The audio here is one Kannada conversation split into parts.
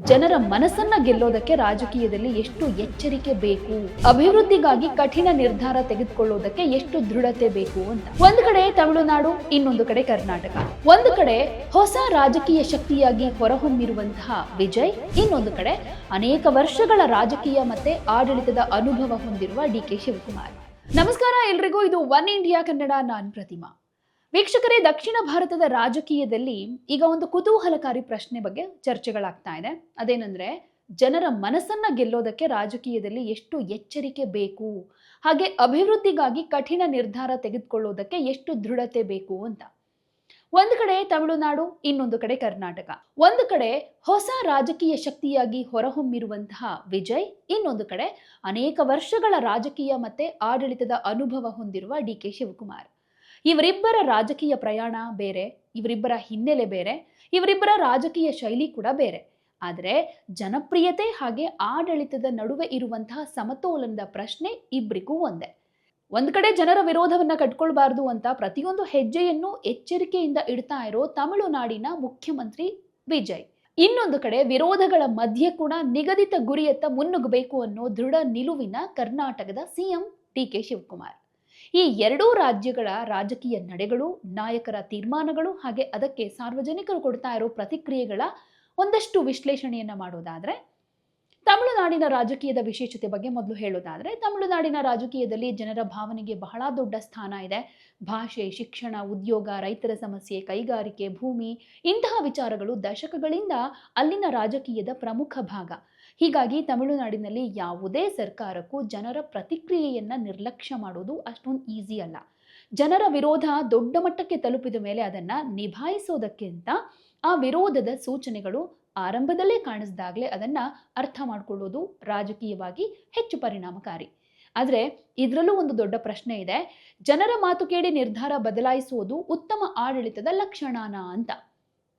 ಜನರ ಮನಸ್ಸನ್ನ ಗೆಲ್ಲೋದಕ್ಕೆ ರಾಜಕೀಯದಲ್ಲಿ ಎಷ್ಟು ಎಚ್ಚರಿಕೆ ಬೇಕು, ಅಭಿವೃದ್ಧಿಗಾಗಿ ಕಠಿಣ ನಿರ್ಧಾರ ತೆಗೆದುಕೊಳ್ಳೋದಕ್ಕೆ ಎಷ್ಟು ದೃಢತೆ ಬೇಕು ಅಂತ. ಒಂದು ಕಡೆ ತಮಿಳುನಾಡು, ಇನ್ನೊಂದು ಕಡೆ ಕರ್ನಾಟಕ. ಒಂದು ಕಡೆ ಹೊಸ ರಾಜಕೀಯ ಶಕ್ತಿಯಾಗಿ ಹೊರಹೊಮ್ಮಿರುವಂತಹ ವಿಜಯ್, ಇನ್ನೊಂದು ಕಡೆ ಅನೇಕ ವರ್ಷಗಳ ರಾಜಕೀಯ ಮತ್ತೆ ಆಡಳಿತದ ಅನುಭವ ಹೊಂದಿರುವ ಡಿ.ಕೆ. ಶಿವಕುಮಾರ್. ನಮಸ್ಕಾರ ಎಲ್ರಿಗೂ, ಇದು ಒನ್ ಇಂಡಿಯಾ ಕನ್ನಡ. ನಾನು ಪ್ರತಿಮಾ. ವೀಕ್ಷಕರೇ, ದಕ್ಷಿಣ ಭಾರತದ ರಾಜಕೀಯದಲ್ಲಿ ಈಗ ಒಂದು ಕುತೂಹಲಕಾರಿ ಪ್ರಶ್ನೆ ಬಗ್ಗೆ ಚರ್ಚೆಗಳಾಗ್ತಾ ಇದೆ. ಅದೇನಂದ್ರೆ, ಜನರ ಮನಸ್ಸನ್ನ ಗೆಲ್ಲೋದಕ್ಕೆ ರಾಜಕೀಯದಲ್ಲಿ ಎಷ್ಟು ಎಚ್ಚರಿಕೆ ಬೇಕು, ಹಾಗೆ ಅಭಿವೃದ್ಧಿಗಾಗಿ ಕಠಿಣ ನಿರ್ಧಾರ ತೆಗೆದುಕೊಳ್ಳೋದಕ್ಕೆ ಎಷ್ಟು ದೃಢತೆ ಬೇಕು ಅಂತ. ಒಂದು ಕಡೆ ತಮಿಳುನಾಡು, ಇನ್ನೊಂದು ಕಡೆ ಕರ್ನಾಟಕ. ಒಂದು ಕಡೆ ಹೊಸ ರಾಜಕೀಯ ಶಕ್ತಿಯಾಗಿ ಹೊರಹೊಮ್ಮಿರುವಂತಹ ವಿಜಯ್, ಇನ್ನೊಂದು ಕಡೆ ಅನೇಕ ವರ್ಷಗಳ ರಾಜಕೀಯ ಮತ್ತೆ ಆಡಳಿತದ ಅನುಭವ ಹೊಂದಿರುವ ಡಿ.ಕೆ. ಶಿವಕುಮಾರ್. ಇವರಿಬ್ಬರ ರಾಜಕೀಯ ಪ್ರಯಾಣ ಬೇರೆ, ಇವರಿಬ್ಬರ ಹಿನ್ನೆಲೆ ಬೇರೆ, ಇವರಿಬ್ಬರ ರಾಜಕೀಯ ಶೈಲಿ ಕೂಡ ಬೇರೆ. ಆದರೆ ಜನಪ್ರಿಯತೆ ಹಾಗೆ ಆಡಳಿತದ ನಡುವೆ ಇರುವಂತಹ ಸಮತೋಲನದ ಪ್ರಶ್ನೆ ಇಬ್ಬರಿಗೂ ಒಂದೇ. ಒಂದ್ ಕಡೆ ಜನರ ವಿರೋಧವನ್ನ ಕಟ್ಕೊಳ್ಬಾರ್ದು ಅಂತ ಪ್ರತಿಯೊಂದು ಹೆಜ್ಜೆಯನ್ನು ಎಚ್ಚರಿಕೆಯಿಂದ ಇಡ್ತಾ ಇರೋ ತಮಿಳುನಾಡಿನ ಮುಖ್ಯಮಂತ್ರಿ ವಿಜಯ್, ಇನ್ನೊಂದು ಕಡೆ ವಿರೋಧಗಳ ಮಧ್ಯೆ ಕೂಡ ನಿಗದಿತ ಗುರಿಯತ್ತ ಮುನ್ನುಗ್ಗಬೇಕು ಅನ್ನೋ ದೃಢ ನಿಲುವಿನ ಕರ್ನಾಟಕದ ಸಿಎಂ ಡಿ.ಕೆ. ಶಿವಕುಮಾರ್. ಈ ಎರಡೂ ರಾಜ್ಯಗಳ ರಾಜಕೀಯ ನಡೆಗಳು, ನಾಯಕರ ತೀರ್ಮಾನಗಳು ಹಾಗೆ ಅದಕ್ಕೆ ಸಾರ್ವಜನಿಕರು ಕೊಡ್ತಾ ಇರೋ ಪ್ರತಿಕ್ರಿಯೆಗಳ ಒಂದಷ್ಟು ವಿಶ್ಲೇಷಣೆಯನ್ನ ಮಾಡೋದಾದ್ರೆ, ತಮಿಳುನಾಡಿನ ರಾಜಕೀಯದ ವಿಶೇಷತೆ ಬಗ್ಗೆ ಮೊದಲು ಹೇಳೋದಾದ್ರೆ, ತಮಿಳುನಾಡಿನ ರಾಜಕೀಯದಲ್ಲಿ ಜನರ ಭಾವನೆಗೆ ಬಹಳ ದೊಡ್ಡ ಸ್ಥಾನ ಇದೆ. ಭಾಷೆ, ಶಿಕ್ಷಣ, ಉದ್ಯೋಗ, ರೈತರ ಸಮಸ್ಯೆ, ಕೈಗಾರಿಕೆ, ಭೂಮಿ, ಇಂತಹ ವಿಚಾರಗಳು ದಶಕಗಳಿಂದ ಅಲ್ಲಿನ ರಾಜಕೀಯದ ಪ್ರಮುಖ ಭಾಗ. ಹೀಗಾಗಿ ತಮಿಳುನಾಡಿನಲ್ಲಿ ಯಾವುದೇ ಸರ್ಕಾರಕ್ಕೂ ಜನರ ಪ್ರತಿಕ್ರಿಯೆಯನ್ನ ನಿರ್ಲಕ್ಷ್ಯ ಮಾಡೋದು ಅಷ್ಟೊಂದು ಈಸಿ ಅಲ್ಲ. ಜನರ ವಿರೋಧ ದೊಡ್ಡ ಮಟ್ಟಕ್ಕೆ ತಲುಪಿದ ಮೇಲೆ ಅದನ್ನ ನಿಭಾಯಿಸೋದಕ್ಕೆ ಅಂತ ಆ ವಿರೋಧದ ಸೂಚನೆಗಳು ಆರಂಭದಲ್ಲೇ ಕಾಣಿಸಿದಾಗಲೇ ಅದನ್ನ ಅರ್ಥ ಮಾಡ್ಕೊಳ್ಳೋದು ರಾಜಕೀಯವಾಗಿ ಹೆಚ್ಚು ಪರಿಣಾಮಕಾರಿ. ಆದರೆ ಇದರಲ್ಲೂ ಒಂದು ದೊಡ್ಡ ಪ್ರಶ್ನೆ ಇದೆ. ಜನರ ಮಾತು ಕೇಳಿ ನಿರ್ಧಾರ ಬದಲಾಯಿಸುವುದು ಉತ್ತಮ ಆಡಳಿತದ ಲಕ್ಷಣನ ಅಂತ.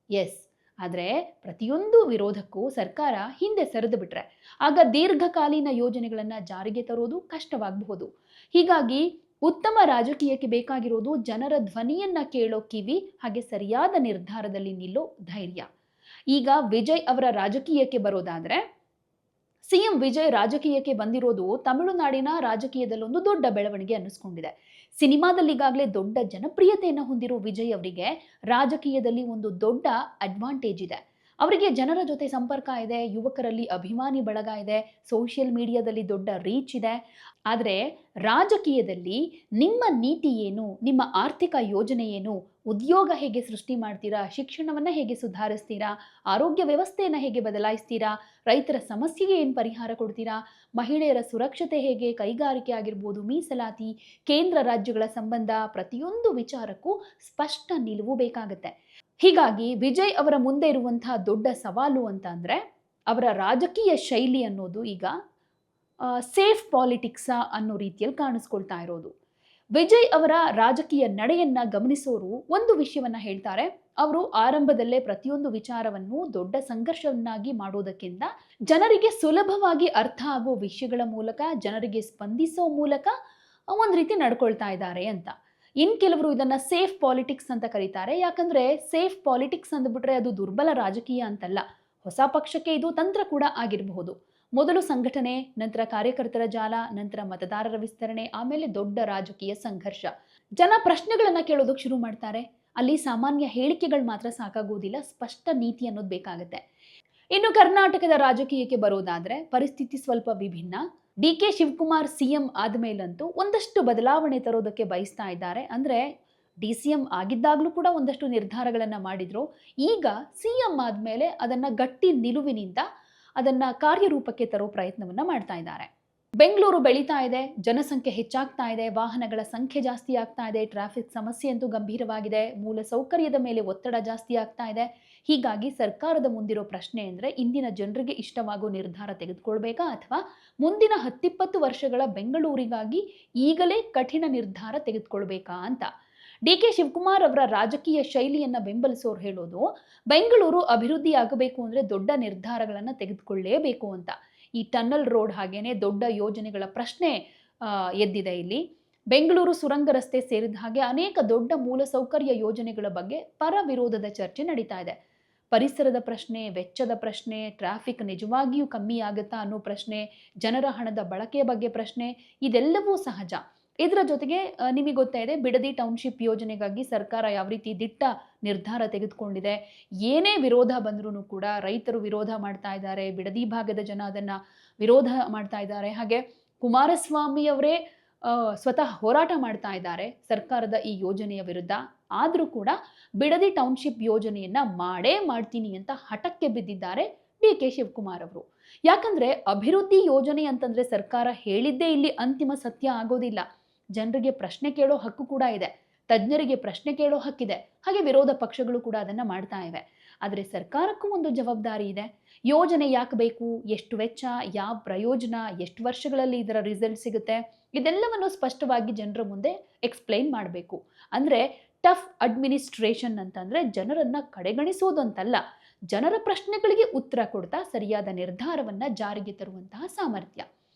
ಎಸ್, ಆದರೆ ಪ್ರತಿಯೊಂದು ವಿರೋಧಕ್ಕೂ ಸರ್ಕಾರ ಹಿಂದೆ ಸರಿದು ಬಿಟ್ರೆ ಆಗ ದೀರ್ಘಕಾಲೀನ ಯೋಜನೆಗಳನ್ನ ಜಾರಿಗೆ ತರೋದು ಕಷ್ಟವಾಗಬಹುದು. ಹೀಗಾಗಿ ಉತ್ತಮ ರಾಜಕೀಯಕ್ಕೆ ಬೇಕಾಗಿರೋದು ಜನರ ಧ್ವನಿಯನ್ನ ಕೇಳೋ ಕಿವಿ ಹಾಗೆ ಸರಿಯಾದ ನಿರ್ಧಾರದಲ್ಲಿ ನಿಲ್ಲೋ ಧೈರ್ಯ. ಈಗ ವಿಜಯ್ ಅವರ ರಾಜಕೀಯಕ್ಕೆ ಬರೋದಾದ್ರೆ, ಸಿಎಂ ವಿಜಯ್ ರಾಜಕೀಯಕ್ಕೆ ಬಂದಿರೋದು ತಮಿಳುನಾಡಿನ ರಾಜಕೀಯದಲ್ಲಿ ಒಂದು ದೊಡ್ಡ ಬೆಳವಣಿಗೆ ಅನ್ನಿಸ್ಕೊಂಡಿದೆ. ಸಿನಿಮಾದಲ್ಲಿ ಈಗಾಗಲೇ ದೊಡ್ಡ ಜನಪ್ರಿಯತೆಯನ್ನು ಹೊಂದಿರೋ ವಿಜಯ್ ಅವರಿಗೆ ರಾಜಕೀಯದಲ್ಲಿ ಒಂದು ದೊಡ್ಡ ಅಡ್ವಾಂಟೇಜ್ ಇದೆ. ಅವರಿಗೆ ಜನರ ಜೊತೆ ಸಂಪರ್ಕ ಇದೆ, ಯುವಕರಲ್ಲಿ ಅಭಿಮಾನಿ ಬಳಗ ಇದೆ, ಸೋಷಿಯಲ್ ಮೀಡಿಯಾದಲ್ಲಿ ದೊಡ್ಡ ರೀಚ್ ಇದೆ. ಆದರೆ ರಾಜಕೀಯದಲ್ಲಿ ನಿಮ್ಮ ನೀತಿ ಏನು, ನಿಮ್ಮ ಆರ್ಥಿಕ ಯೋಜನೆ ಏನು, ಉದ್ಯೋಗ ಹೇಗೆ ಸೃಷ್ಟಿ ಮಾಡ್ತೀರಾ, ಶಿಕ್ಷಣವನ್ನು ಹೇಗೆ ಸುಧಾರಿಸ್ತೀರಾ, ಆರೋಗ್ಯ ವ್ಯವಸ್ಥೆಯನ್ನು ಹೇಗೆ ಬದಲಾಯಿಸ್ತೀರಾ, ರೈತರ ಸಮಸ್ಯೆಗೆ ಏನು ಪರಿಹಾರ ಕೊಡ್ತೀರಾ, ಮಹಿಳೆಯರ ಸುರಕ್ಷತೆ ಹೇಗೆ, ಕೈಗಾರಿಕೆ ಆಗಿರ್ಬೋದು, ಮೀಸಲಾತಿ, ಕೇಂದ್ರ ರಾಜ್ಯಗಳ ಸಂಬಂಧ, ಪ್ರತಿಯೊಂದು ವಿಚಾರಕ್ಕೂ ಸ್ಪಷ್ಟ ನಿಲುವು ಬೇಕಾಗುತ್ತೆ. ಹೀಗಾಗಿ ವಿಜಯ್ ಅವರ ಮುಂದೆ ಇರುವಂತಹ ದೊಡ್ಡ ಸವಾಲು ಅಂತ ಅಂದ್ರೆ, ಅವರ ರಾಜಕೀಯ ಶೈಲಿ ಅನ್ನೋದು ಈಗ ಸೇಫ್ ಪಾಲಿಟಿಕ್ಸ್ ಅನ್ನೋ ರೀತಿಯಲ್ಲಿ ಕಾಣಿಸ್ಕೊಳ್ತಾ ಇರೋದು. ವಿಜಯ್ ಅವರ ರಾಜಕೀಯ ನಡೆಯನ್ನ ಗಮನಿಸೋರು ಒಂದು ವಿಷಯವನ್ನ ಹೇಳ್ತಾರೆ. ಅವರು ಆರಂಭದಲ್ಲೇ ಪ್ರತಿಯೊಂದು ವಿಚಾರವನ್ನು ದೊಡ್ಡ ಸಂಘರ್ಷವನ್ನಾಗಿ ಮಾಡೋದಕ್ಕಿಂತ ಜನರಿಗೆ ಸುಲಭವಾಗಿ ಅರ್ಥ ಆಗೋ ವಿಷಯಗಳ ಮೂಲಕ, ಜನರಿಗೆ ಸ್ಪಂದಿಸೋ ಮೂಲಕ ಒಂದು ರೀತಿ ನಡ್ಕೊಳ್ತಾ ಇದ್ದಾರೆ ಅಂತ. ಇನ್ ಕೆಲವರು ಇದನ್ನ ಸೇಫ್ ಪಾಲಿಟಿಕ್ಸ್ ಅಂತ ಕರೀತಾರೆ. ಯಾಕಂದ್ರೆ ಸೇಫ್ ಪಾಲಿಟಿಕ್ಸ್ ಅಂದ್ಬಿಟ್ರೆ ಅದು ದುರ್ಬಲ ರಾಜಕೀಯ ಅಂತಲ್ಲ. ಹೊಸ ಪಕ್ಷಕ್ಕೆ ಇದು ತಂತ್ರ ಕೂಡ ಆಗಿರಬಹುದು. ಮೊದಲು ಸಂಘಟನೆ, ನಂತರ ಕಾರ್ಯಕರ್ತರ ಜಾಲ, ನಂತರ ಮತದಾರರ ವಿಸ್ತರಣೆ, ಆಮೇಲೆ ದೊಡ್ಡ ರಾಜಕೀಯ ಸಂಘರ್ಷ. ಜನ ಪ್ರಶ್ನೆಗಳನ್ನ ಕೇಳೋದಕ್ಕೆ ಶುರು ಮಾಡ್ತಾರೆ. ಅಲ್ಲಿ ಸಾಮಾನ್ಯ ಹೇಳಿಕೆಗಳು ಮಾತ್ರ ಸಾಕಾಗೋದಿಲ್ಲ, ಸ್ಪಷ್ಟ ನೀತಿ ಅನ್ನೋದು ಬೇಕಾಗುತ್ತೆ. ಇನ್ನು ಕರ್ನಾಟಕದ ರಾಜಕೀಯಕ್ಕೆ ಬರೋದಾದ್ರೆ ಪರಿಸ್ಥಿತಿ ಸ್ವಲ್ಪ ವಿಭಿನ್ನ. ಡಿ.ಕೆ. ಶಿವಕುಮಾರ್ ಸಿಎಂ ಆದ್ಮೇಲಂತೂ ಒಂದಷ್ಟು ಬದಲಾವಣೆ ತರೋದಕ್ಕೆ ಬಯಸ್ತಾ ಇದ್ದಾರೆ. ಅಂದ್ರೆ ಡಿ.ಸಿ.ಎಂ ಆಗಿದ್ದಾಗಲೂ ಕೂಡ ಒಂದಷ್ಟು ನಿರ್ಧಾರಗಳನ್ನ ಮಾಡಿದ್ರು. ಈಗ ಸಿಎಂ ಆದ್ಮೇಲೆ ಅದನ್ನ ಗಟ್ಟಿ ನಿಲುವಿನಿಂದ ಅದನ್ನ ಕಾರ್ಯರೂಪಕ್ಕೆ ತರೋ ಪ್ರಯತ್ನವನ್ನ ಮಾಡ್ತಾ ಇದ್ದಾರೆ. ಬೆಂಗಳೂರು ಬೆಳೀತಾ ಇದೆ, ಜನಸಂಖ್ಯೆ ಹೆಚ್ಚಾಗ್ತಾ ಇದೆ, ವಾಹನಗಳ ಸಂಖ್ಯೆ ಜಾಸ್ತಿ ಆಗ್ತಾ ಇದೆ, ಟ್ರಾಫಿಕ್ ಸಮಸ್ಯೆ ಅಂತೂ ಗಂಭೀರವಾಗಿದೆ, ಮೂಲ ಸೌಕರ್ಯದ ಮೇಲೆ ಒತ್ತಡ ಜಾಸ್ತಿ ಆಗ್ತಾ ಇದೆ. ಹೀಗಾಗಿ ಸರ್ಕಾರದ ಮುಂದಿರೋ ಪ್ರಶ್ನೆ ಅಂದರೆ, ಇಂದಿನ ಜನರಿಗೆ ಇಷ್ಟವಾಗೋ ನಿರ್ಧಾರ ತೆಗೆದುಕೊಳ್ಬೇಕಾ ಅಥವಾ ಮುಂದಿನ 10-20 ವರ್ಷಗಳ ಬೆಂಗಳೂರಿಗಾಗಿ ಈಗಲೇ ಕಠಿಣ ನಿರ್ಧಾರ ತೆಗೆದುಕೊಳ್ಬೇಕಾ ಅಂತ. ಡಿ.ಕೆ. ಶಿವಕುಮಾರ್ ಅವರ ರಾಜಕೀಯ ಶೈಲಿಯನ್ನ ಬೆಂಬಲಿಸೋರು ಹೇಳೋದು, ಬೆಂಗಳೂರು ಅಭಿವೃದ್ಧಿ ಆಗಬೇಕು ಅಂದ್ರೆ ದೊಡ್ಡ ನಿರ್ಧಾರಗಳನ್ನ ತೆಗೆದುಕೊಳ್ಳಲೇಬೇಕು ಅಂತ. ಈ ಟನ್ನಲ್ ರೋಡ್ ಹಾಗೇನೆ ದೊಡ್ಡ ಯೋಜನೆಗಳ ಪ್ರಶ್ನೆ ಎದ್ದಿದೆ ಇಲ್ಲಿ. ಬೆಂಗಳೂರು ಸುರಂಗ ರಸ್ತೆ ಸೇರಿದ ಹಾಗೆ ಅನೇಕ ದೊಡ್ಡ ಮೂಲಸೌಕರ್ಯ ಯೋಜನೆಗಳ ಬಗ್ಗೆ ಪರ ವಿರೋಧದ ಚರ್ಚೆ ನಡೀತಾ ಇದೆ. ಪರಿಸರದ ಪ್ರಶ್ನೆ, ವೆಚ್ಚದ ಪ್ರಶ್ನೆ, ಟ್ರಾಫಿಕ್ ನಿಜವಾಗಿಯೂ ಕಮ್ಮಿ ಆಗುತ್ತಾ ಅನ್ನೋ ಪ್ರಶ್ನೆ, ಜನರ ಹಣದ ಬಳಕೆಯ ಬಗ್ಗೆ ಪ್ರಶ್ನೆ, ಇದೆಲ್ಲವೂ ಸಹಜ. ಇದರ ಜೊತೆಗೆ ನಿಮಗೆ ಗೊತ್ತೇ ಇದೆ, ಬಿಡದಿ ಟೌನ್‌ಶಿಪ್ ಯೋಜನೆಗಾಗಿ ಸರ್ಕಾರ ಯಾವ ರೀತಿ ದಿಟ್ಟ ನಿರ್ಧಾರ ತೆಗೆದುಕೊಂಡಿದೆ. ಏನೇ ವಿರೋಧ ಬಂದ್ರೂ ಕೂಡ ರೈತರು ವಿರೋಧ ಮಾಡ್ತಾ ಇದ್ದಾರೆ, ಬಿಡದಿ ಭಾಗದ ಜನ ಅದನ್ನ ವಿರೋಧ ಮಾಡ್ತಾ ಇದ್ದಾರೆ. ಹಾಗೆ ಕುಮಾರಸ್ವಾಮಿ ಅವರೇ ಸ್ವತಃ ಹೋರಾಟ ಮಾಡ್ತಾ ಇದ್ದಾರೆ ಸರ್ಕಾರದ ಈ ಯೋಜನೆಯ ವಿರುದ್ಧ. ಆದರೂ ಕೂಡ ಬಿಡದಿ ಟೌನ್‌ಶಿಪ್ ಯೋಜನೆಯನ್ನ ಮಾಡೇ ಮಾಡ್ತೀನಿ ಅಂತ ಹಠಕ್ಕೆ ಬಿದ್ದಿದ್ದಾರೆ ಡಿ.ಕೆ. ಶಿವಕುಮಾರ್ ಅವರು. ಯಾಕಂದ್ರೆ ಅಭಿವೃದ್ಧಿ ಯೋಜನೆ ಅಂತಂದ್ರೆ ಸರ್ಕಾರ ಹೇಳಿದ್ದೇ ಇಲ್ಲಿ ಅಂತಿಮ ಸತ್ಯ ಆಗೋದಿಲ್ಲ. ಜನರಿಗೆ ಪ್ರಶ್ನೆ ಕೇಳೋ ಹಕ್ಕು ಕೂಡ ಇದೆ, ತಜ್ಞರಿಗೆ ಪ್ರಶ್ನೆ ಕೇಳೋ ಹಕ್ಕಿದೆ, ಹಾಗೆ ವಿರೋಧ ಪಕ್ಷಗಳು ಕೂಡ ಅದನ್ನ ಮಾಡ್ತಾ ಇವೆ. ಆದರೆ ಸರ್ಕಾರಕ್ಕೂ ಒಂದು ಜವಾಬ್ದಾರಿ ಇದೆ. ಯೋಜನೆ ಯಾಕೆ ಬೇಕು, ಎಷ್ಟು ವೆಚ್ಚ, ಯಾವ ಪ್ರಯೋಜನ, ಎಷ್ಟು ವರ್ಷಗಳಲ್ಲಿ ಇದರ ರಿಸಲ್ಟ್ ಸಿಗುತ್ತೆ, ಇದೆಲ್ಲವನ್ನು ಸ್ಪಷ್ಟವಾಗಿ ಜನರ ಮುಂದೆ ಎಕ್ಸ್ಪ್ಲೈನ್ ಮಾಡಬೇಕು. ಅಂದ್ರೆ ಟಫ್ ಅಡ್ಮಿನಿಸ್ಟ್ರೇಷನ್ ಅಂತಂದ್ರೆ ಜನರನ್ನ ಕಡೆಗಣಿಸೋದು ಅಂತಲ್ಲ, ಜನರ ಪ್ರಶ್ನೆಗಳಿಗೆ ಉತ್ತರ ಕೊಡ್ತಾ ಸರಿಯಾದ ನಿರ್ಧಾರವನ್ನ ಜಾರಿಗೆ ತರುವಂತಹ ಸಾಮರ್ಥ್ಯ.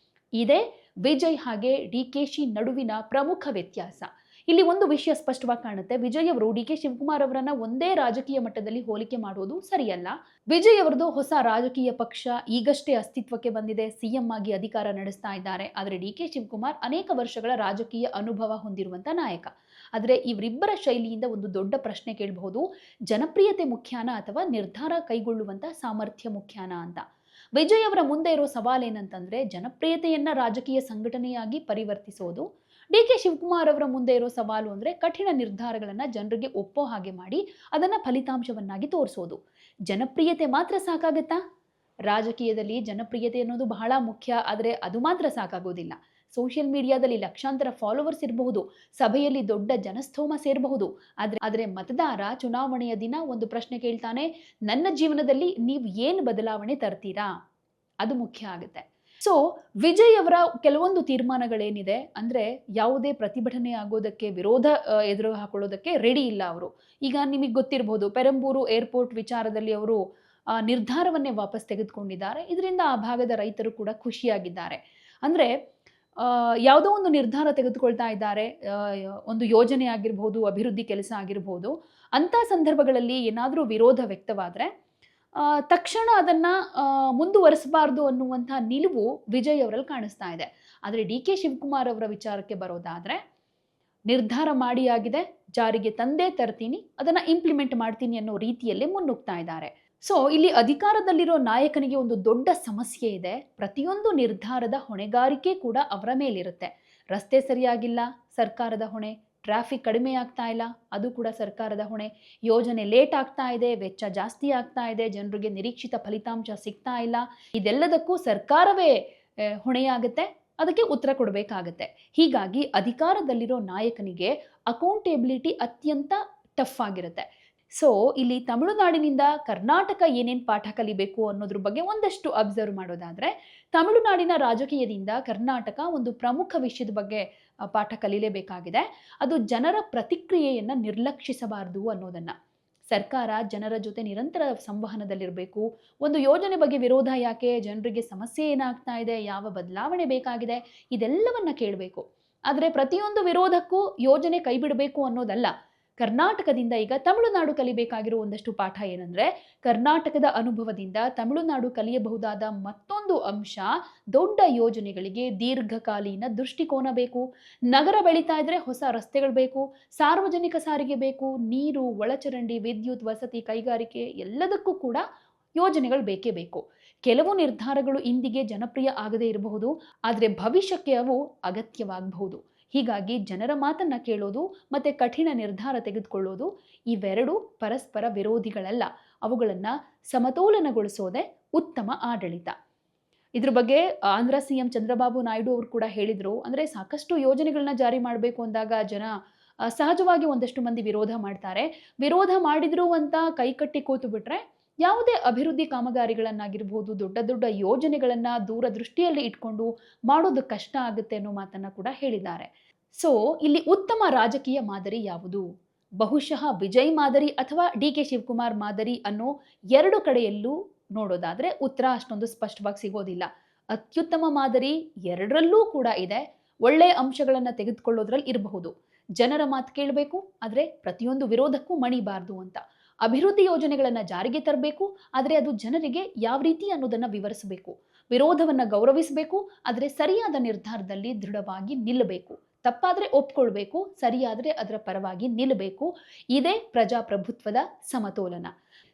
ಇದೇ ವಿಜಯ್ ಹಾಗೆ ಡಿ.ಕೆ.ಶಿ ನಡುವಿನ ಪ್ರಮುಖ ವ್ಯತ್ಯಾಸ. ಇಲ್ಲಿ ಒಂದು ವಿಷಯ ಸ್ಪಷ್ಟವಾಗಿ ಕಾಣುತ್ತೆ. ವಿಜಯ್ ಅವರು ಡಿ.ಕೆ. ಶಿವಕುಮಾರ್ ಅವರನ್ನ ಒಂದೇ ರಾಜಕೀಯ ಮಟ್ಟದಲ್ಲಿ ಹೋಲಿಕೆ ಮಾಡೋದು ಸರಿಯಲ್ಲ. ವಿಜಯ್ ಅವರದು ಹೊಸ ರಾಜಕೀಯ ಪಕ್ಷ ಈಗಷ್ಟೇ ಅಸ್ತಿತ್ವಕ್ಕೆ ಬಂದಿದೆ, ಸಿಎಂ ಆಗಿ ಅಧಿಕಾರ ನಡೆಸ್ತಾ ಇದ್ದಾರೆ. ಆದರೆ ಡಿ.ಕೆ. ಶಿವಕುಮಾರ್ ಅನೇಕ ವರ್ಷಗಳ ರಾಜಕೀಯ ಅನುಭವ ಹೊಂದಿರುವಂತ ನಾಯಕ. ಆದರೆ ಇವರಿಬ್ಬರ ಶೈಲಿಯಿಂದ ಒಂದು ದೊಡ್ಡ ಪ್ರಶ್ನೆ ಕೇಳಬಹುದು, ಜನಪ್ರಿಯತೆ ಮುಖ್ಯಾನ ಅಥವಾ ನಿರ್ಧಾರ ಕೈಗೊಳ್ಳುವಂತ ಸಾಮರ್ಥ್ಯ ಮುಖ್ಯಾನ ಅಂತ. ವಿಜಯ್ ಅವರ ಮುಂದೆ ಇರೋ ಸವಾಲೇನಂತಂದ್ರೆ ಜನಪ್ರಿಯತೆಯನ್ನ ರಾಜಕೀಯ ಸಂಘಟನೆಯಾಗಿ ಪರಿವರ್ತಿಸೋದು. ಡಿ.ಕೆ. ಶಿವಕುಮಾರ್ ಅವರ ಮುಂದೆ ಇರೋ ಸವಾಲು ಅಂದ್ರೆ ಕಠಿಣ ನಿರ್ಧಾರಗಳನ್ನ ಜನರಿಗೆ ಒಪ್ಪೋ ಹಾಗೆ ಮಾಡಿ ಅದನ್ನ ಫಲಿತಾಂಶವನ್ನಾಗಿ ತೋರಿಸೋದು. ಜನಪ್ರಿಯತೆ ಮಾತ್ರ ಸಾಕಾಗತ್ತಾ? ರಾಜಕೀಯದಲ್ಲಿ ಜನಪ್ರಿಯತೆ ಅನ್ನೋದು ಬಹಳ ಮುಖ್ಯ, ಆದರೆ ಅದು ಮಾತ್ರ ಸಾಕಾಗೋದಿಲ್ಲ. ಸೋಷಿಯಲ್ ಮೀಡಿಯಾದಲ್ಲಿ ಲಕ್ಷಾಂತರ ಫಾಲೋವರ್ಸ್ ಇರಬಹುದು, ಸಭೆಯಲ್ಲಿ ದೊಡ್ಡ ಜನಸ್ತೋಮ ಸೇರಬಹುದು. ಆದ್ರೆ ಮತದಾರ ಚುನಾವಣೆಯ ದಿನ ಒಂದು ಪ್ರಶ್ನೆ ಕೇಳ್ತಾನೆ, ನನ್ನ ಜೀವನದಲ್ಲಿ ನೀವು ಏನು ಬದಲಾವಣೆ ತರ್ತೀರಾ? ಅದು ಮುಖ್ಯ ಆಗುತ್ತೆ. ಸೊ ವಿಜಯ್ ಅವರ ಕೆಲವೊಂದು ತೀರ್ಮಾನಗಳೇನಿದೆ ಅಂದ್ರೆ ಯಾವುದೇ ಪ್ರತಿಭಟನೆ ಆಗೋದಕ್ಕೆ, ವಿರೋಧ ಎದುರು ಹಾಕೊಳ್ಳೋದಕ್ಕೆ ರೆಡಿ ಇಲ್ಲ ಅವರು. ಈಗ ನಿಮಗೆ ಗೊತ್ತಿರಬಹುದು, ಪೆರಂಬೂರು ಏರ್ಪೋರ್ಟ್ ವಿಚಾರದಲ್ಲಿ ಅವರು ನಿರ್ಧಾರವನ್ನೇ ವಾಪಸ್ ತೆಗೆದುಕೊಂಡಿದ್ದಾರೆ. ಇದರಿಂದ ಆ ಭಾಗದ ರೈತರು ಕೂಡ ಖುಷಿಯಾಗಿದ್ದಾರೆ. ಅಂದ್ರೆ ಯಾವುದೋ ಒಂದು ನಿರ್ಧಾರ ತೆಗೆದುಕೊಳ್ತಾ ಇದ್ದಾರೆ, ಒಂದು ಯೋಜನೆ ಆಗಿರ್ಬೋದು, ಅಭಿವೃದ್ಧಿ ಕೆಲಸ ಆಗಿರ್ಬೋದು, ಅಂತ ಸಂದರ್ಭಗಳಲ್ಲಿ ಏನಾದರೂ ವಿರೋಧ ವ್ಯಕ್ತವಾದರೆ ತಕ್ಷಣ ಅದನ್ನ ಮುಂದುವರಿಸಬಾರ್ದು ಅನ್ನುವಂತಹ ನಿಲುವು ವಿಜಯ್ ಅವರಲ್ಲಿ ಕಾಣಿಸ್ತಾ ಇದೆ. ಆದರೆ ಡಿ.ಕೆ. ಶಿವಕುಮಾರ್ ಅವರ ವಿಚಾರಕ್ಕೆ ಬರೋದಾದ್ರೆ, ನಿರ್ಧಾರ ಮಾಡಿ ಆಗಿದೆ, ಜಾರಿಗೆ ತಂದೇ ತರ್ತೀನಿ, ಅದನ್ನ ಇಂಪ್ಲಿಮೆಂಟ್ ಮಾಡ್ತೀನಿ ಅನ್ನೋ ರೀತಿಯಲ್ಲಿ ಮುನ್ನುಗ್ತಾ ಇದ್ದಾರೆ. ಸೊ ಇಲ್ಲಿ ಅಧಿಕಾರದಲ್ಲಿರೋ ನಾಯಕನಿಗೆ ಒಂದು ದೊಡ್ಡ ಸಮಸ್ಯೆ ಇದೆ. ಪ್ರತಿಯೊಂದು ನಿರ್ಧಾರದ ಹೊಣೆಗಾರಿಕೆ ಕೂಡ ಅವರ ಮೇಲಿರುತ್ತೆ. ರಸ್ತೆ ಸರಿಯಾಗಿಲ್ಲ, ಸರ್ಕಾರದ ಹೊಣೆ. ಟ್ರಾಫಿಕ್ ಕಡಿಮೆ ಆಗ್ತಾ ಇಲ್ಲ, ಅದು ಕೂಡ ಸರ್ಕಾರದ ಹೊಣೆ. ಯೋಜನೆ ಲೇಟ್ ಆಗ್ತಾ ಇದೆ, ವೆಚ್ಚ ಜಾಸ್ತಿ ಆಗ್ತಾ ಇದೆ, ಜನರಿಗೆ ನಿರೀಕ್ಷಿತ ಫಲಿತಾಂಶ ಸಿಗ್ತಾ ಇಲ್ಲ, ಇದೆಲ್ಲದಕ್ಕೂ ಸರ್ಕಾರವೇ ಹೊಣೆಯಾಗುತ್ತೆ, ಅದಕ್ಕೆ ಉತ್ತರ ಕೊಡಬೇಕಾಗತ್ತೆ. ಹೀಗಾಗಿ ಅಧಿಕಾರದಲ್ಲಿರೋ ನಾಯಕನಿಗೆ ಅಕೌಂಟೇಬಿಲಿಟಿ ಅತ್ಯಂತ ಟಫ್ ಆಗಿರುತ್ತೆ. ಸೊ ಇಲ್ಲಿ ತಮಿಳುನಾಡಿನಿಂದ ಕರ್ನಾಟಕ ಏನೇನು ಪಾಠ ಕಲಿಬೇಕು ಅನ್ನೋದ್ರ ಬಗ್ಗೆ ಒಂದಷ್ಟು ಅಬ್ಸರ್ವ್ ಮಾಡೋದಾದ್ರೆ, ತಮಿಳುನಾಡಿನ ರಾಜಕೀಯದಿಂದ ಕರ್ನಾಟಕ ಒಂದು ಪ್ರಮುಖ ವಿಷಯದ ಬಗ್ಗೆ ಪಾಠ ಕಲಿಯಲೇಬೇಕಾಗಿದೆ. ಅದು ಜನರ ಪ್ರತಿಕ್ರಿಯೆಯನ್ನ ನಿರ್ಲಕ್ಷಿಸಬಾರದು ಅನ್ನೋದನ್ನ. ಸರ್ಕಾರ ಜನರ ಜೊತೆ ನಿರಂತರ ಸಂವಹನದಲ್ಲಿರಬೇಕು. ಒಂದು ಯೋಜನೆ ಬಗ್ಗೆ ವಿರೋಧ ಯಾಕೆ, ಜನರಿಗೆ ಸಮಸ್ಯೆ ಏನಾಗ್ತಾ ಇದೆ, ಯಾವ ಬದಲಾವಣೆ ಬೇಕಾಗಿದೆ, ಇದೆಲ್ಲವನ್ನ ಕೇಳಬೇಕು. ಆದರೆ ಪ್ರತಿಯೊಂದು ವಿರೋಧಕ್ಕೂ ಯೋಜನೆ ಕೈ ಬಿಡಬೇಕು ಅನ್ನೋದಲ್ಲ. ಕರ್ನಾಟಕದಿಂದ ಈಗ ತಮಿಳುನಾಡು ಕಲಿಬೇಕಾಗಿರೋ ಒಂದಷ್ಟು ಪಾಠ ಏನಂದ್ರೆ, ಕರ್ನಾಟಕದ ಅನುಭವದಿಂದ ತಮಿಳುನಾಡು ಕಲಿಯಬಹುದಾದ ಮತ್ತೊಂದು ಅಂಶ, ದೊಡ್ಡ ಯೋಜನೆಗಳಿಗೆ ದೀರ್ಘಕಾಲೀನ ದೃಷ್ಟಿಕೋನ ಬೇಕು. ನಗರ ಬೆಳೀತಾ ಇದ್ರೆ ಹೊಸ ರಸ್ತೆಗಳು ಬೇಕು, ಸಾರ್ವಜನಿಕ ಸಾರಿಗೆ ಬೇಕು, ನೀರು, ಒಳಚರಂಡಿ, ವಿದ್ಯುತ್, ವಸತಿ, ಕೈಗಾರಿಕೆ ಎಲ್ಲದಕ್ಕೂ ಕೂಡ ಯೋಜನೆಗಳು ಬೇಕೇ ಬೇಕು. ಕೆಲವು ನಿರ್ಧಾರಗಳು ಇಂದಿಗೆ ಜನಪ್ರಿಯ ಆಗದೇ ಇರಬಹುದು, ಆದರೆ ಭವಿಷ್ಯಕ್ಕೆ ಅವು ಅಗತ್ಯವಾಗಬಹುದು. ಹೀಗಾಗಿ ಜನರ ಮಾತನ್ನ ಕೇಳೋದು ಮತ್ತೆ ಕಠಿಣ ನಿರ್ಧಾರ ತೆಗೆದುಕೊಳ್ಳೋದು ಇವೆರಡು ಪರಸ್ಪರ ವಿರೋಧಿಗಳಲ್ಲ. ಅವುಗಳನ್ನ ಸಮತೋಲನಗೊಳಿಸೋದೇ ಉತ್ತಮ ಆಡಳಿತ. ಇದ್ರ ಬಗ್ಗೆ ಆಂಧ್ರ ಸಿಎಂ ಚಂದ್ರಬಾಬು ನಾಯ್ಡು ಅವರು ಕೂಡ ಹೇಳಿದ್ರು. ಅಂದ್ರೆ ಸಾಕಷ್ಟು ಯೋಜನೆಗಳನ್ನ ಜಾರಿ ಮಾಡಬೇಕು ಅಂದಾಗ ಜನ ಸಹಜವಾಗಿ ಒಂದಷ್ಟು ಮಂದಿ ವಿರೋಧ ಮಾಡ್ತಾರೆ. ವಿರೋಧ ಮಾಡಿದ್ರು ಅಂತ ಕೈಕಟ್ಟಿ ಕೂತು ಬಿಟ್ರೆ ಯಾವುದೇ ಅಭಿವೃದ್ಧಿ ಕಾಮಗಾರಿಗಳನ್ನಾಗಿರ್ಬೋದು, ದೊಡ್ಡ ದೊಡ್ಡ ಯೋಜನೆಗಳನ್ನ ದೂರದೃಷ್ಟಿಯಲ್ಲಿ ಇಟ್ಕೊಂಡು ಮಾಡೋದು ಕಷ್ಟ ಆಗುತ್ತೆ ಅನ್ನೋ ಮಾತನ್ನ ಕೂಡ ಹೇಳಿದ್ದಾರೆ. ಸೊ ಇಲ್ಲಿ ಉತ್ತಮ ರಾಜಕೀಯ ಮಾದರಿ ಯಾವುದು? ಬಹುಶಃ ವಿಜಯ್ ಮಾದರಿ ಅಥವಾ ಡಿ.ಕೆ. ಶಿವಕುಮಾರ್ ಮಾದರಿ ಅನ್ನೋ ಎರಡು ಕಡೆಯಲ್ಲೂ ನೋಡೋದಾದ್ರೆ ಉತ್ತರ ಅಷ್ಟೊಂದು ಸ್ಪಷ್ಟವಾಗಿ ಸಿಗೋದಿಲ್ಲ. ಅತ್ಯುತ್ತಮ ಮಾದರಿ ಎರಡರಲ್ಲೂ ಕೂಡ ಇದೆ. ಒಳ್ಳೆ ಅಂಶಗಳನ್ನ ತೆಗೆದುಕೊಳ್ಳೋದ್ರಲ್ಲಿ ಇರಬಹುದು. ಜನರ ಮಾತು ಕೇಳಬೇಕು, ಆದ್ರೆ ಪ್ರತಿಯೊಂದು ವಿರೋಧಕ್ಕೂ ಮಣಿಬಾರ್ದು ಅಂತ. ಅಭಿವೃದ್ಧಿ ಯೋಜನೆಗಳನ್ನ ಜಾರಿಗೆ ತರಬೇಕು, ಆದರೆ ಅದು ಜನರಿಗೆ ಯಾವ ರೀತಿ ಅನ್ನೋದನ್ನ ವಿವರಿಸಬೇಕು. ವಿರೋಧವನ್ನ ಗೌರವಿಸಬೇಕು, ಆದರೆ ಸರಿಯಾದ ನಿರ್ಧಾರದಲ್ಲಿ ದೃಢವಾಗಿ ನಿಲ್ಲಬೇಕು. ತಪ್ಪಾದ್ರೆ ಒಪ್ಕೊಳ್ಬೇಕು, ಸರಿಯಾದ್ರೆ ಅದರ ಪರವಾಗಿ ನಿಲ್ಲಬೇಕು. ಇದೇ ಪ್ರಜಾಪ್ರಭುತ್ವದ ಸಮತೋಲನ.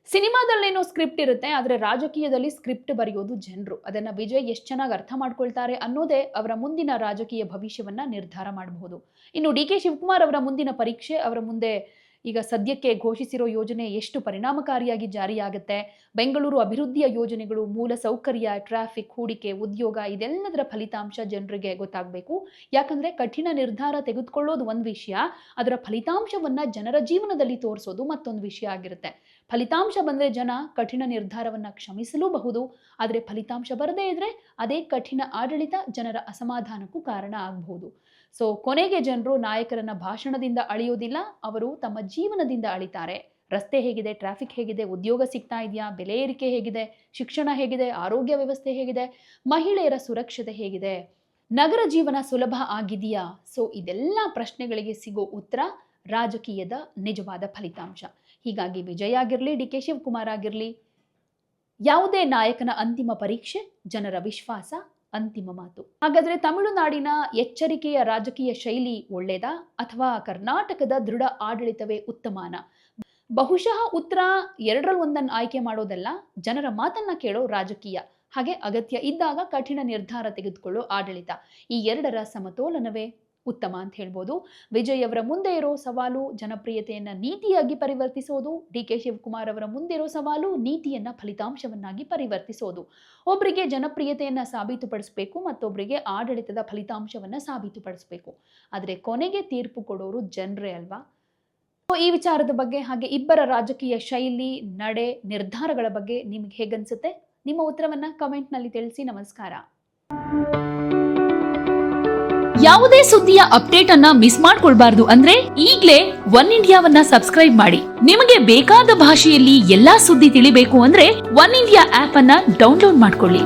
ಸಿನಿಮಾದಲ್ಲೇನೋ ಸ್ಕ್ರಿಪ್ಟ್ ಇರುತ್ತೆ, ಆದರೆ ರಾಜಕೀಯದಲ್ಲಿ ಸ್ಕ್ರಿಪ್ಟ್ ಬರೆಯೋದು ಜನರು. ಅದನ್ನ ವಿಜಯ್ ಎಷ್ಟು ಚೆನ್ನಾಗಿ ಅರ್ಥ ಮಾಡ್ಕೊಳ್ತಾರೆ ಅನ್ನೋದೇ ಅವರ ಮುಂದಿನ ರಾಜಕೀಯ ಭವಿಷ್ಯವನ್ನ ನಿರ್ಧಾರ ಮಾಡಬಹುದು. ಇನ್ನು ಡಿ ಕೆ ಶಿವಕುಮಾರ್ ಅವರ ಮುಂದಿನ ಪರೀಕ್ಷೆ, ಅವರ ಮುಂದೆ ಈಗ ಸದ್ಯಕ್ಕೆ ಘೋಷಿಸಿರೋ ಯೋಜನೆ ಎಷ್ಟು ಪರಿಣಾಮಕಾರಿಯಾಗಿ ಜಾರಿಯಾಗುತ್ತೆ, ಬೆಂಗಳೂರು ಅಭಿವೃದ್ಧಿಯ ಯೋಜನೆಗಳು, ಮೂಲ ಸೌಕರ್ಯ, ಟ್ರಾಫಿಕ್, ಹೂಡಿಕೆ, ಉದ್ಯೋಗ, ಇದೆಲ್ಲದರ ಫಲಿತಾಂಶ ಜನರಿಗೆ ಗೊತ್ತಾಗಬೇಕು. ಯಾಕಂದ್ರೆ ಕಠಿಣ ನಿರ್ಧಾರ ತೆಗೆದುಕೊಳ್ಳೋದು ಒಂದು ವಿಷಯ, ಅದರ ಫಲಿತಾಂಶವನ್ನ ಜನರ ಜೀವನದಲ್ಲಿ ತೋರಿಸೋದು ಮತ್ತೊಂದು ವಿಷಯ ಆಗಿರುತ್ತೆ. ಫಲಿತಾಂಶ ಬಂದ್ರೆ ಜನ ಕಠಿಣ ನಿರ್ಧಾರವನ್ನ ಕ್ಷಮಿಸಲೂಬಹುದು, ಆದರೆ ಫಲಿತಾಂಶ ಬರದೇ ಇದ್ರೆ ಅದೇ ಕಠಿಣ ಆಡಳಿತ ಜನರ ಅಸಮಾಧಾನಕ್ಕೂ ಕಾರಣ ಆಗಬಹುದು. ಸೊ ಕೊನೆಗೆ ಜನರು ನಾಯಕರನ್ನ ಭಾಷಣದಿಂದ ಅಳೆಯೋದಿಲ್ಲ, ಅವರು ತಮ್ಮ ಜೀವನದಿಂದ ಅಳಿತಾರೆ. ರಸ್ತೆ ಹೇಗಿದೆ, ಟ್ರಾಫಿಕ್ ಹೇಗಿದೆ, ಉದ್ಯೋಗ ಸಿಗ್ತಾ ಇದೆಯಾ, ಬೆಲೆ ಏರಿಕೆ ಹೇಗಿದೆ, ಶಿಕ್ಷಣ ಹೇಗಿದೆ, ಆರೋಗ್ಯ ವ್ಯವಸ್ಥೆ ಹೇಗಿದೆ, ಮಹಿಳೆಯರ ಸುರಕ್ಷತೆ ಹೇಗಿದೆ, ನಗರ ಜೀವನ ಸುಲಭ ಆಗಿದೆಯಾ. ಸೊ ಇದೆಲ್ಲ ಪ್ರಶ್ನೆಗಳಿಗೆ ಸಿಗೋ ಉತ್ತರ ರಾಜಕೀಯದ ನಿಜವಾದ ಫಲಿತಾಂಶ. ಹೀಗಾಗಿ ವಿಜಯ್ ಆಗಿರಲಿ, ಡಿ ಕೆ ಶಿವಕುಮಾರ್ ಆಗಿರಲಿ, ಯಾವುದೇ ನಾಯಕನ ಅಂತಿಮ ಪರೀಕ್ಷೆ ಜನರ ವಿಶ್ವಾಸ, ಅಂತಿಮ ಮಾತು. ಹಾಗಾದ್ರೆ ತಮಿಳುನಾಡಿನ ಎಚ್ಚರಿಕೆಯ ರಾಜಕೀಯ ಶೈಲಿ ಒಳ್ಳೆಯದಾ ಅಥವಾ ಕರ್ನಾಟಕದ ದೃಢ ಆಡಳಿತವೇ ಉತ್ತಮಾನ? ಬಹುಶಃ ಉತ್ತರ ಎರಡರಲ್ಲಿ ಒಂದನ್ನು ಆಯ್ಕೆ ಮಾಡೋದಲ್ಲ, ಜನರ ಮಾತನ್ನ ಕೇಳೋ ರಾಜಕೀಯ, ಹಾಗೆ ಅಗತ್ಯ ಇದ್ದಾಗ ಕಠಿಣ ನಿರ್ಧಾರ ತೆಗೆದುಕೊಳ್ಳೋ ಆಡಳಿತ, ಈ ಎರಡರ ಸಮತೋಲನವೇ ಉತ್ತಮ ಅಂತ ಹೇಳ್ಬೋದು. ವಿಜಯ್ ಅವರ ಮುಂದೆ ಇರೋ ಸವಾಲು ಜನಪ್ರಿಯತೆಯನ್ನ ನೀತಿಯಾಗಿ ಪರಿವರ್ತಿಸೋದು, ಡಿ ಕೆ ಶಿವಕುಮಾರ್ ಅವರ ಮುಂದೆ ಇರೋ ಸವಾಲು ನೀತಿಯನ್ನ ಫಲಿತಾಂಶವನ್ನಾಗಿ ಪರಿವರ್ತಿಸೋದು. ಒಬ್ಬರಿಗೆ ಜನಪ್ರಿಯತೆಯನ್ನ ಸಾಬೀತುಪಡಿಸಬೇಕು, ಮತ್ತೊಬ್ಬರಿಗೆ ಆಡಳಿತದ ಫಲಿತಾಂಶವನ್ನ ಸಾಬೀತುಪಡಿಸಬೇಕು. ಆದರೆ ಕೊನೆಗೆ ತೀರ್ಪು ಕೊಡೋರು ಜನರೇ ಅಲ್ವಾ? ಈ ವಿಚಾರದ ಬಗ್ಗೆ, ಹಾಗೆ ಇಬ್ಬರ ರಾಜಕೀಯ ಶೈಲಿ, ನಡೆ, ನಿರ್ಧಾರಗಳ ಬಗ್ಗೆ ನಿಮ್ಗೆ ಹೇಗನ್ಸುತ್ತೆ? ನಿಮ್ಮ ಉತ್ತರವನ್ನ ಕಮೆಂಟ್ನಲ್ಲಿ ತಿಳಿಸಿ. ನಮಸ್ಕಾರ. ಯಾವುದೇ ಸುದ್ದಿಯ ಅಪ್ಡೇಟ್ ಅನ್ನ ಮಿಸ್ ಮಾಡ್ಕೊಳ್ಬಾರ್ದು ಅಂದ್ರೆ ಈಗ್ಲೇ ಒನ್ ಇಂಡಿಯಾವನ್ನ ಸಬ್ಸ್ಕ್ರೈಬ್ ಮಾಡಿ. ನಿಮಗೆ ಬೇಕಾದ ಭಾಷೆಯಲ್ಲಿ ಎಲ್ಲಾ ಸುದ್ದಿ ತಿಳಿಬೇಕು ಅಂದ್ರೆ ಒನ್ ಇಂಡಿಯಾ ಆಪ್ ಅನ್ನ ಡೌನ್ಲೋಡ್ ಮಾಡ್ಕೊಳ್ಳಿ.